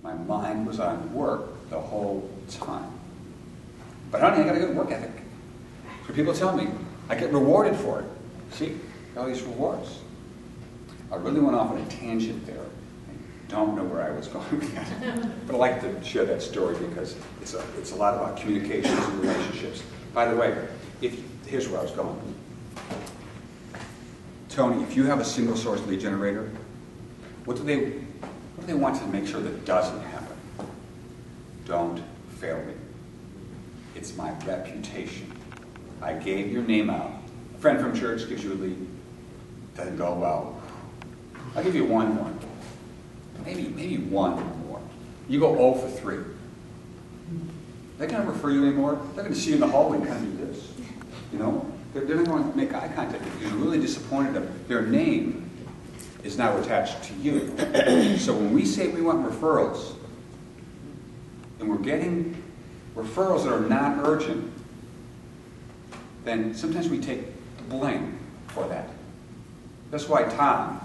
My mind was on work the whole time. But honey, I got a good work ethic. So people tell me, I get rewarded for it. See, all these rewards. I really went off on a tangent there. I don't know where I was going with that. But I like to share that story because it's a lot about communications and relationships. By the way, here's where I was going. Tony, if you have a single source lead generator, what do they want to make sure that doesn't happen? Don't fail me. It's my reputation. I gave your name out. A friend from church gives you a lead. Doesn't go well. I'll give you one more. Maybe one more. You go 0 for 3. They're going to refer you anymore. They're going to see you in the hallway and kind of do this. You know? They're not going to make eye contact with you. You're really disappointed them. Their name is now attached to you. So when we say we want referrals, and we're getting referrals that are not urgent, then sometimes we take the blame for that. That's why Tom,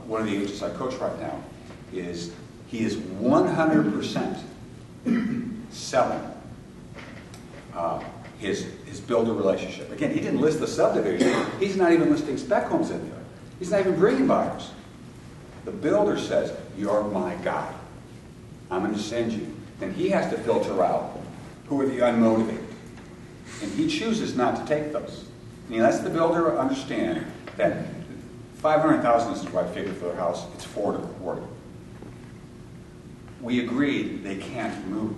one of the agents I coach right now, he is 100% selling his builder relationship. Again, he didn't list the subdivision. He's not even listing spec homes in there. He's not even bringing buyers. The builder says, you're my guy. I'm going to send you. And he has to filter out who are the unmotivated. And he chooses not to take those. And he lets the builder understand that $500,000 is the right figure for their house. It's 4 to 40. We agreed they can't move.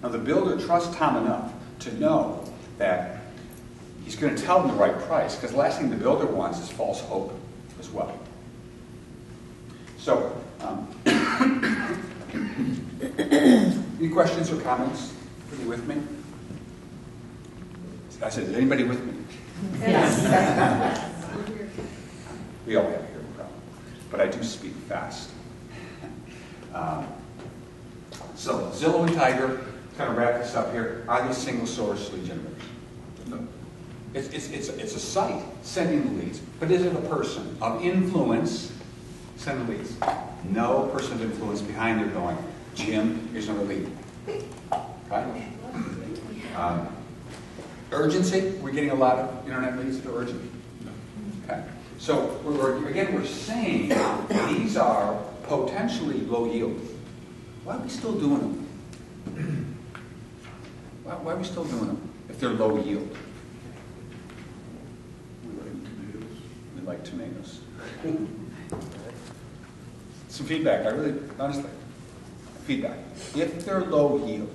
Now the builder trusts Tom enough to know that he's going to tell them the right price, because the last thing the builder wants is false hope as well. So, any questions or comments? Are you with me? I said, is anybody with me? Yes. We all have a hearing problem, but I do speak fast. So, Zillow and Tiger, kind of wrap this up here, are these single source lead generators? No. It's a site sending the leads, but is it a person of influence sending the leads? No person of influence behind there going, Jim, here's another lead. Right? Urgency, we're getting a lot of internet leads that are urgent. Okay. So we're saying these are potentially low yield. Why are we still doing them? Why are we still doing them if they're low yield? We like tomatoes. Some feedback. Honestly, feedback. If they're low yield,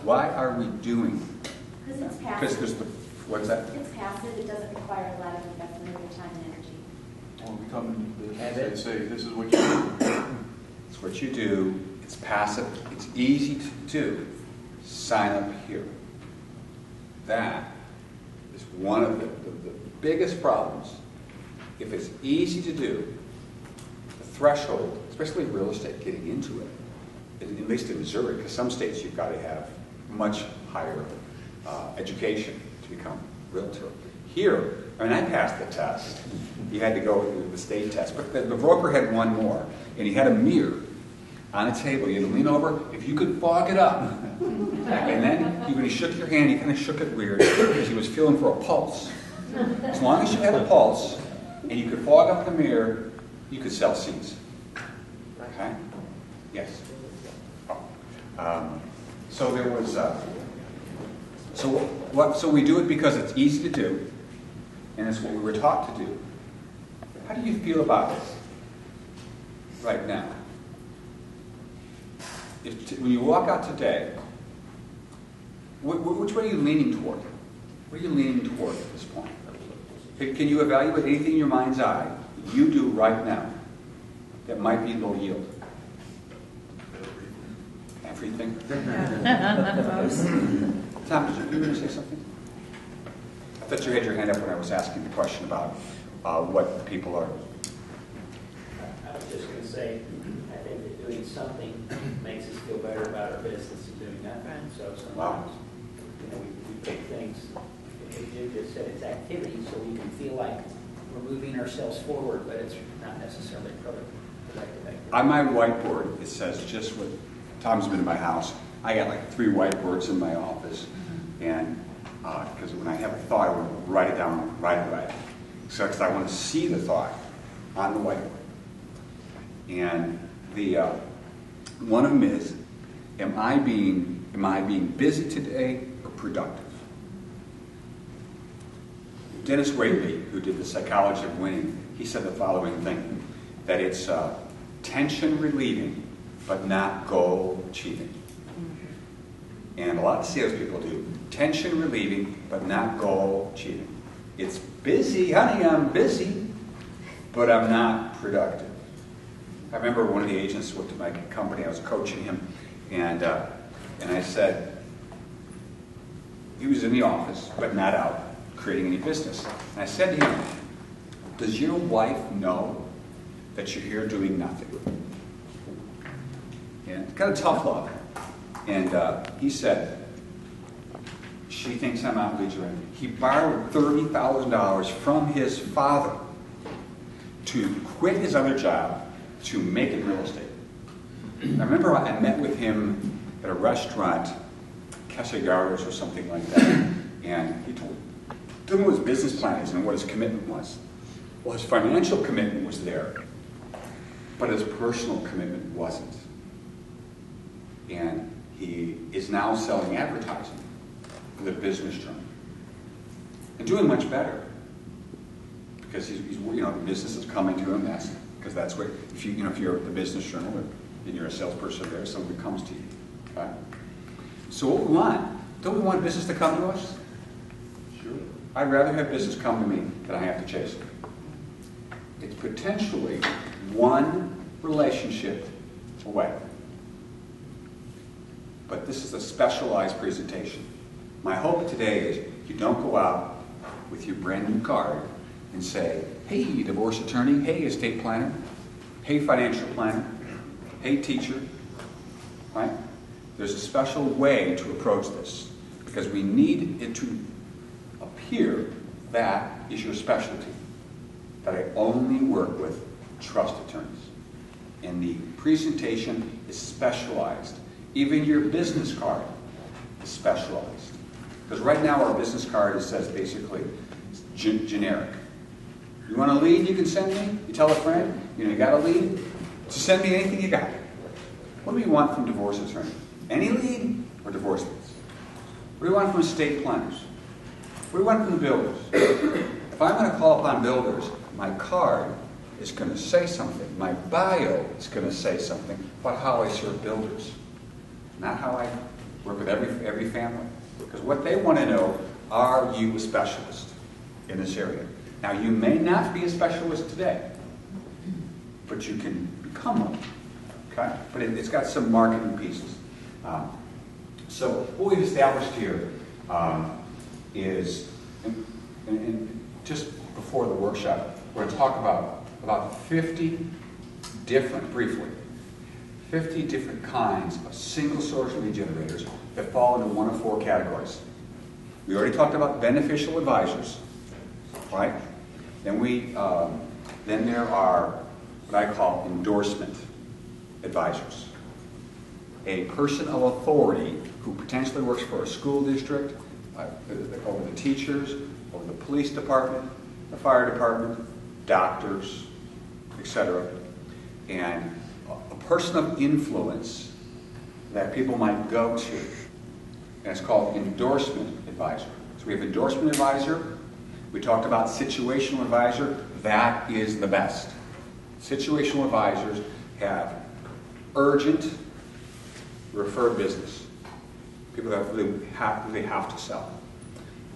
why are we doing them? Because it's passive. Because there's the, what's that? It's passive. It doesn't require a lot of investment of your time and energy. Well, we come in and say, this is what you do. It's what you do. It's passive. It's easy to do. Sign up here. That is one of the biggest problems. If it's easy to do, the threshold, especially in real estate, getting into it, at least in Missouri, because some states you've got to have much higher education to become a realtor. Here, I mean, I passed the test. You had to go with the state test, but the broker had one more, and he had a mirror on a table. You had to lean over. If you could fog it up, and then when he shook your hand, he kind of shook it weird because he was feeling for a pulse. As long as you had a pulse and you could fog up the mirror, you could sell seats. Okay? Yes. So there was. So we do it because it's easy to do, and it's what we were taught to do. How do you feel about it right now? When you walk out today, which way are you leaning toward? What are you leaning toward at this point? Can you evaluate anything in your mind's eye you do right now that might be low yield? Everything? Tom, did you going to say something? I thought you had your hand up when I was asking the question about what people are. I was just going to say, I think that doing something makes us feel better about our business and doing nothing. So sometimes, we pick things, as Jim just said, it's activity, so we can feel like we're moving ourselves forward, but it's not necessarily productive activity. on my whiteboard, it says just what Tom's been in my house. I got like 3 whiteboards in my office, and because when I have a thought, I want to write it down right away. So because I want to see the thought on the whiteboard. And the one of them is, am I being busy today or productive? Dennis Waitley, who did the Psychology of Winning, he said the following thing, that it's tension relieving, but not goal achieving. And a lot of salespeople do. Tension relieving, but not goal achieving. It's busy, honey, I'm busy, but I'm not productive. I remember one of the agents worked at my company, I was coaching him, and I said, he was in the office, but not out creating any business. And I said to him, does your wife know that you're here doing nothing? And it's kind of tough love. And he said, she thinks I'm out lead generating. He borrowed $30,000 from his father to quit his other job to make it real estate. I remember I met with him at a restaurant, Kelsey or something like that, and he told me what his business plan is and what his commitment was. Well, his financial commitment was there, but his personal commitment wasn't. And he is now selling advertising for the Business Journal and doing much better because he's the business is coming to him. Because that's what if you're at the Business Journal and you're a salesperson there, somebody comes to you. Okay? So what we want? Don't we want business to come to us? Sure. I'd rather have business come to me than I have to chase it. It's potentially one relationship away. But this is a specialized presentation. My hope today is you don't go out with your brand new card and say, hey, divorce attorney, hey, estate planner, hey, financial planner, hey, teacher, right? There's a special way to approach this because we need it to appear that is your specialty, that I only work with trust attorneys. And the presentation is specialized. Even your business card is specialized. Because right now our business card says basically generic. You want a lead you can send me? You tell a friend, you got a lead? So send me anything you got. What do you want from divorce attorney? Any lead or divorce leads? What do you want from estate planners? What do you want from the builders? If I'm going to call upon builders, my card is going to say something. My bio is going to say something about how I serve builders. Not how I work with every family. Because what they want to know, are you a specialist in this area? Now, you may not be a specialist today, but you can become one. Okay? But it's got some marketing pieces. So what we've established here is, and just before the workshop, we're going to talk about 50 different, briefly, 50 different kinds of single source lead generators that fall into one of 4 categories. We already talked about beneficial advisors, right? Then there are what I call endorsement advisors. A person of authority who potentially works for a school district, over the teachers, over the police department, the fire department, doctors, etc. And a person of influence that people might go to. And it's called endorsement advisor. So we have endorsement advisor. We talked about situational advisor. That is the best. Situational advisors have urgent referred business. People that really have to sell.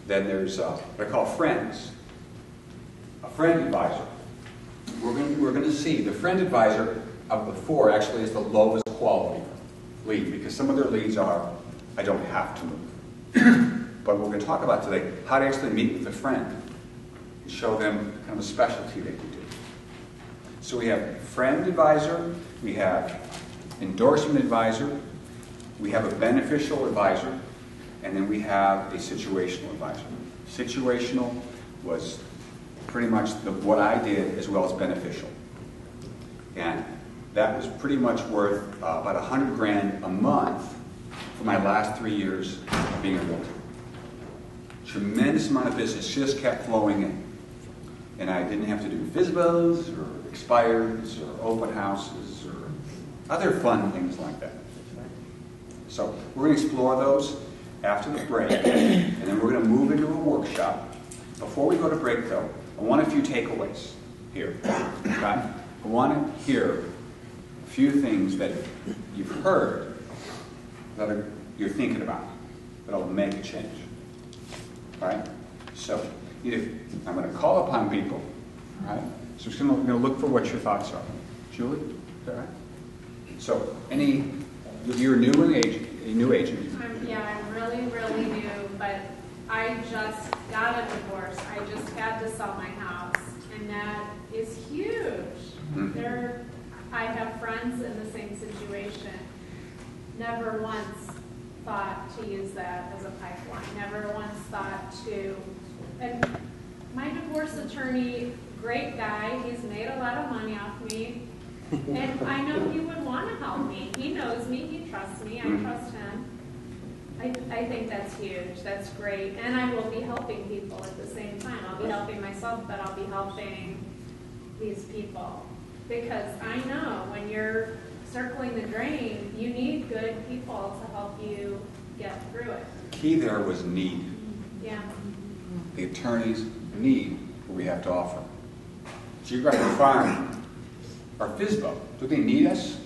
Then there's what I call friends. A friend advisor. We're going to see the friend advisor of the 4 actually is the lowest quality lead because some of their leads are, I don't have to move. But we're going to talk about today how to actually meet with a friend and show them kind of a specialty they can do. So we have friend advisor, we have endorsement advisor, we have a beneficial advisor, and then we have a situational advisor. Situational was pretty much what I did as well as beneficial. And that was pretty much worth about $100,000 a month for my last 3 years of being a realtor. Tremendous amount of business just kept flowing in. And I didn't have to do FSBOs or expireds or open houses or other fun things like that. So we're going to explore those after the break, and then we're going to move into a workshop. Before we go to break, though, I want a few takeaways here. Okay? I want to hear a few things that you've heard that you're thinking about that'll make a change. All right? So I'm going to call upon people. All right? So we're going to look for what your thoughts are. Julie, is that right? So you're new in age, a new agent. I'm really, really new, but I just got a divorce. I just had to sell my house, and that is huge. Mm-hmm. I have friends in the same situation. Never once thought to use that as a pipeline. Never once thought to. And my divorce attorney, great guy. He's made a lot of money off me. And I know he would want to help me. He knows me. He trusts me. I trust him. I think that's huge. That's great. And I will be helping people at the same time. I'll be helping myself, but I'll be helping these people. Because I know when you're circling the drain, you need good people to help you get through it. The key there was need. Yeah. The attorneys need what we have to offer. Geographic Farm, our FSBO, do they need us?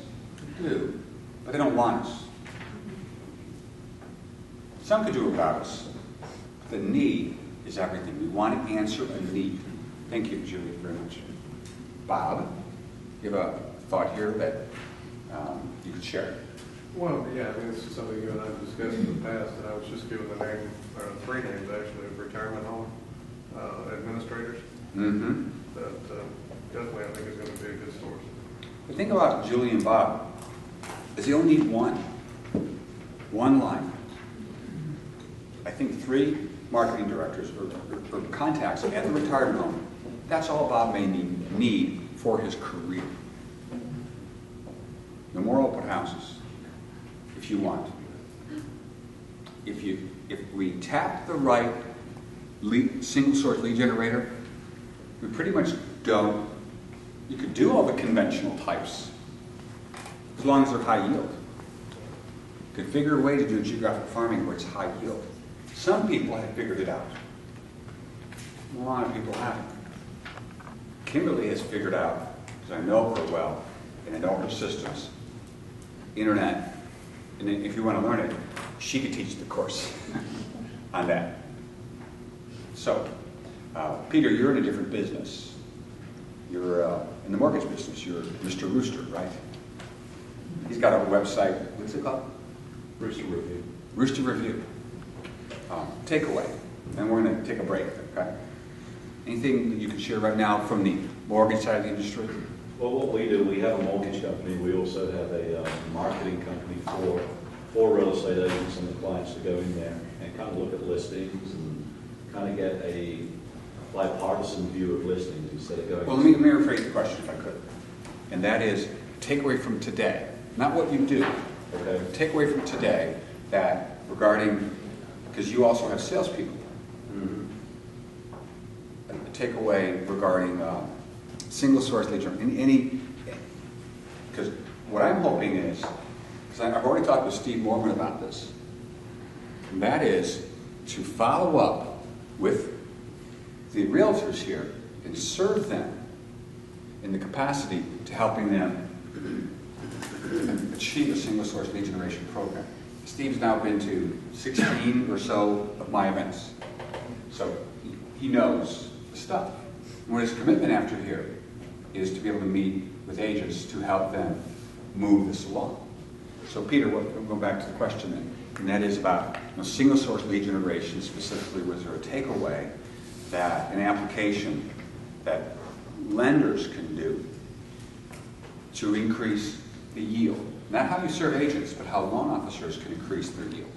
They do, but they don't want us. Some could do without us. But the need is everything. We want to answer a need. Thank you, Julie, very much. Bob, you have a thought here that you could share? Well, yeah, I mean, this is something you and I have discussed in the past, and I was just given the name, or 3 names actually, of retirement home administrators. Mm-hmm. That definitely I think is going to be a good source. The thing about Julie and Bob is they only need one line. I think 3 marketing directors or contacts at the retirement home. That's all Bob may need for his career. No more open houses, if you want. If we tap the right single source lead generator, we pretty much don't. You could do all the conventional types as long as they're high yield. You could figure a way to do geographic farming where it's high yield. Some people have figured it out. A lot of people haven't. Kimberly has figured out, because I know her well, and I know her systems, internet, and if you want to learn it, she could teach the course on that. So, Peter, you're in a different business. You're in the mortgage business. You're Mr. Rooster, right? He's got a website. What's it called? Rooster Review. Rooster Review. Takeaway. Then we're going to take a break, okay? Anything that you can share right now from the mortgage side of the industry? Well, what we do, we have a mortgage company. We also have a marketing company for real estate agents and the clients to go in there and kind of look at listings and kind of get a bipartisan view of listings instead of going... Well, let me rephrase the question if I could. And that is, takeaway from today, not what you do. Okay. Takeaway from today that regarding, because you also have salespeople. Mm-hmm. A takeaway regarding single source lead generation. Because what I'm hoping is, because I've already talked with Steve Morgan about this, and that is to follow up with the realtors here and serve them in the capacity to helping them achieve a single source lead generation program. Steve's now been to 16 or so of my events. So he knows the stuff. And what his commitment after here is to be able to meet with agents to help them move this along. So Peter, we'll go back to the question then. And that is about single source lead generation, specifically was there a takeaway that an application that lenders can do to increase the yield. Not how you serve agents, but how loan officers can increase their yield.